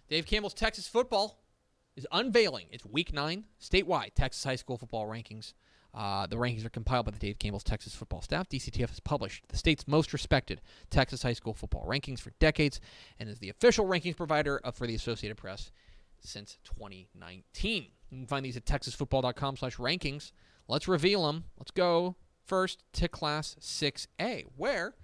Dave Campbell's Texas football is unveiling its Week 9 statewide Texas high school football rankings. The rankings are compiled by the Dave Campbell's Texas football staff. DCTF has published the state's most respected Texas high school football rankings for decades and is the official rankings provider for the Associated Press since 2019. You can find these at texasfootball.com/rankings. Let's reveal them. Let's go first to Class 6A, where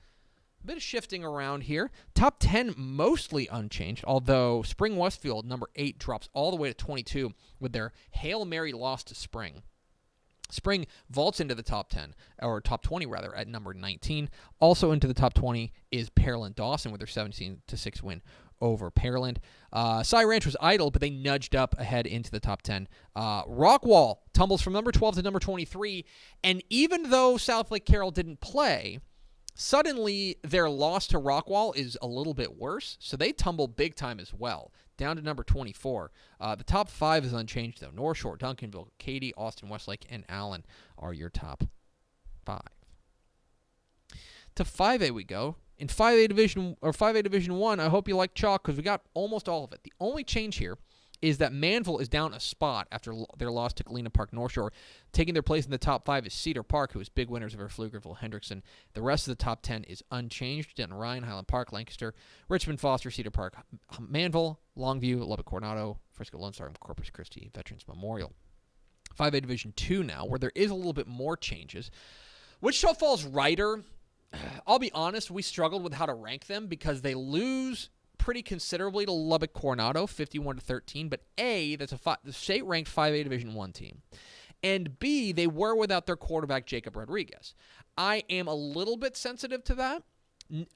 a bit of shifting around here. Top 10 mostly unchanged, although Spring Westfield, number 8, drops all the way to 22 with their Hail Mary loss to Spring. Spring vaults into the top 10, or top 20 rather, at number 19. Also into the top 20 is Pearland Dawson with their 17-6 win over Pearland. Cy Ranch was idle, but they nudged up ahead into the top 10. Rockwall tumbles from number 12 to number 23, and even though South Lake Carroll didn't play, suddenly their loss to Rockwall is a little bit worse, so they tumble big time as well, down to number 24. The top 5 is unchanged, though. North Shore, Duncanville, Katy, Austin, Westlake, and Allen are your top 5. To 5A we go. In 5A Division 1, I hope you like chalk because we got almost all of it. The only change here is that Manville is down a spot after their loss to Galena Park North Shore. Taking their place in the top 5 is Cedar Park, who is big winners over Pflugerville Hendrickson. The rest of the top 10 is unchanged. Denton Ryan, Highland Park, Lancaster, Richmond Foster, Cedar Park, Manville, Longview, Lubbock Coronado, Frisco Lone Star, and Corpus Christi Veterans Memorial. 5A Division 2 now, where there is a little bit more changes. Wichita Falls Rider, I'll be honest, we struggled with how to rank them because they lose pretty considerably to Lubbock Coronado, 51-13. But A, that's the state-ranked 5A Division 1 team. And B, they were without their quarterback, Jacob Rodriguez. I am a little bit sensitive to that.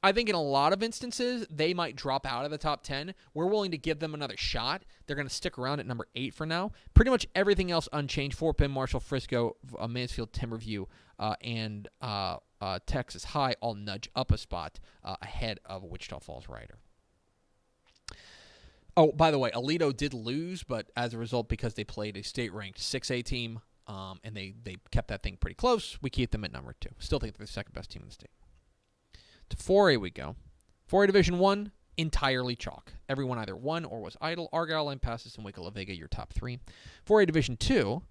I think in a lot of instances, they might drop out of the top 10. We're willing to give them another shot. They're going to stick around at number 8 for now. Pretty much everything else unchanged. Fort Bend, Marshall, Frisco, Mansfield, Timberview, and Texas High all nudge up a spot ahead of Wichita Falls Rider. Oh, by the way, Aledo did lose, but as a result, because they played a state-ranked 6A team, and they kept that thing pretty close, we keep them at number 2. Still think they're the second-best team in the state. To 4A we go. 4A Division 1, entirely chalk. Everyone either won or was idle. Argyle, Lampasas, and Waco La Vega, your top 3. 4A Division 2,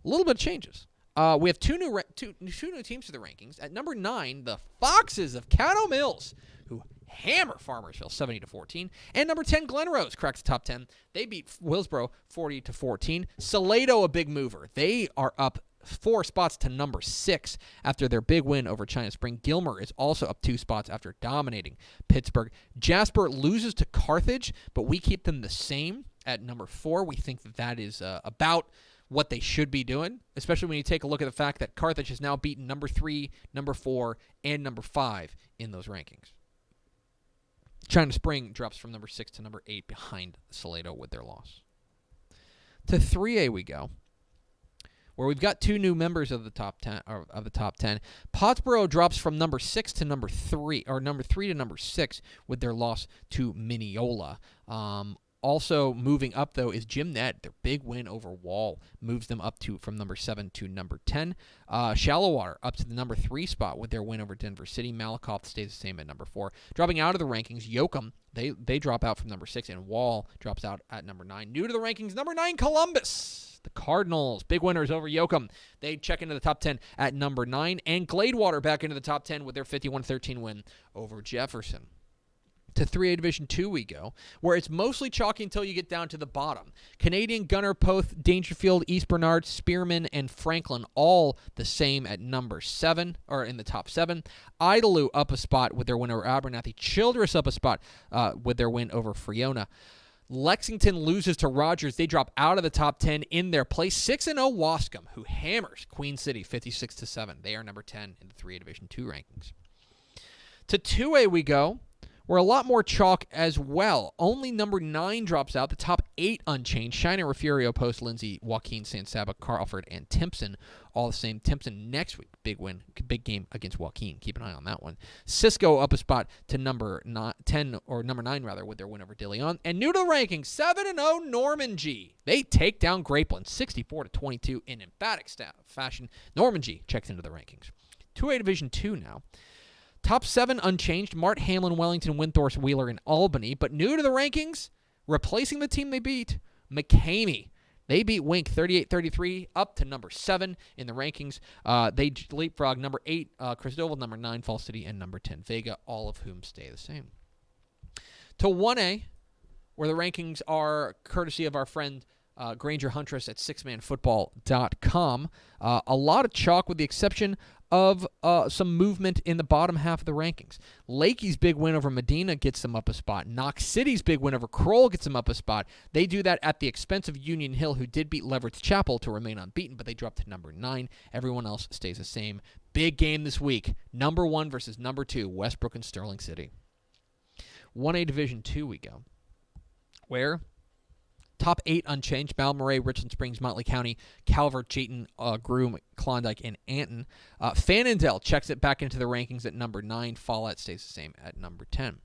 a little bit of changes. We have two new teams to the rankings. At number 9, the Foxes of Caddo Mills, who hammer Farmersville 70-14. And number 10, Glen Rose cracks the top 10. They beat Willsboro 40-14. Salado, a big mover. They are up 4 spots to number 6 after their big win over China Spring. Gilmer is also up 2 spots after dominating Pittsburgh. Jasper loses to Carthage, but we keep them the same at number 4. We think that is about what they should be doing, especially when you take a look at the fact that Carthage has now beaten number 3, number 4, and number 5 in those rankings. China Spring drops from number 6 to number 8 behind Salado with their loss. To 3A we go, where we've got 2 new members of the top 10. Pottsboro drops from number 6 to number 3, or number 3 to number 6 with their loss to Mineola. Also moving up, though, is Jim Ned. Their big win over Wall moves them up from number 7 to number 10. Shallowater up to the number 3 spot with their win over Denver City. Malakoff stays the same at number 4. Dropping out of the rankings, Yoakum, they drop out from number 6, and Wall drops out at number 9. New to the rankings, number 9, Columbus. The Cardinals, big winners over Yoakum. They check into the top 10 at number 9. And Gladewater back into the top 10 with their 51-13 win over Jefferson. To 3A Division 2 we go, where it's mostly chalky until you get down to the bottom. Canadian, Gunner, Poth, Dangerfield, East Bernard, Spearman, and Franklin all the same at number 7, or in the top 7. Idalou up a spot with their win over Abernathy. Childress up a spot with their win over Friona. Lexington loses to Rogers. They drop out of the top 10 in their place. 6-0 Wascom, who hammers Queen City 56-7. They are number 10 in the 3A Division 2 rankings. To 2A we go. We're a lot more chalk as well. Only number 9 drops out. The top 8 unchanged. Shiner, Refugio, Post, Lindsay, Joaquin, San Saba, Carlford, and Timpson. All the same. Timpson next week. Big win. Big game against Joaquin. Keep an eye on that one. Cisco up a spot to number 10, or number 9 rather, with their win over De Leon. And new to the rankings, 7-0 Norman G. They take down Grapeland 64-22 in emphatic fashion. Norman G checks into the rankings. 2A Division 2 now. Top 7 unchanged. Mart, Hamlin, Wellington, Windthorst, Wheeler, and Albany. But new to the rankings, Replacing the team they beat, McCamey. They beat Wink 38-33, up to number 7 in the rankings. They leapfrog number 8, Cristobal, number 9, Fall City, and number 10, Vega, all of whom stay the same. To 1A, where the rankings are courtesy of our friend Granger Huntress at sixmanfootball.com. A lot of chalk with the exception of some movement in the bottom half of the rankings. Lakey's big win over Medina gets them up a spot. Knox City's big win over Kroll gets them up a spot. They do that at the expense of Union Hill, who did beat Leverett Chapel to remain unbeaten, but they dropped to number 9. Everyone else stays the same. Big game this week. Number 1 versus number 2, Westbrook and Sterling City. 1A Division 2 we go, where top 8 unchanged: Balmorhea, Richland Springs, Motley County, Calvert, Jayton, Groom, Klondike, and Anton. Fannondale checks it back into the rankings at number 9. Follett stays the same at number 10.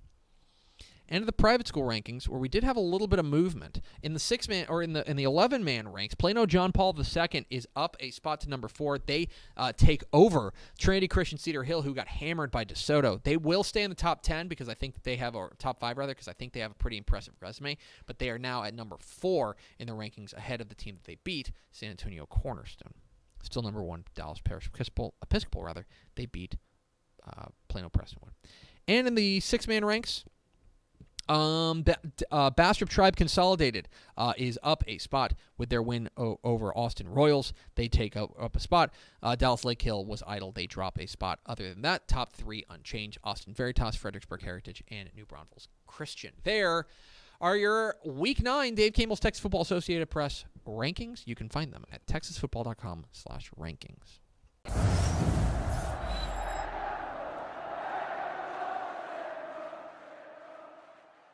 And the private school rankings, where we did have a little bit of movement in the 6-man or in the 11-man ranks. Plano John Paul II is up a spot to number 4. They take over Trinity Christian Cedar Hill, who got hammered by DeSoto. They will stay in the top 10 because I think that they have, or top 5 rather, because I think they have a pretty impressive resume. But they are now at number 4 in the rankings, ahead of the team that they beat, San Antonio Cornerstone. Still number 1, Dallas Parish Episcopal. They beat Plano Prestonwood. And in the 6-man ranks, Bastrop Tribe Consolidated is up a spot with their win over Austin Royals. They take up a spot. Dallas Lake Hill was idle. They drop a spot. Other than that, top 3 unchanged: Austin Veritas, Fredericksburg Heritage, and New Braunfels Christian. There are your Week 9 Dave Campbell's Texas Football Associated Press rankings. You can find them at texasfootball.com/rankings.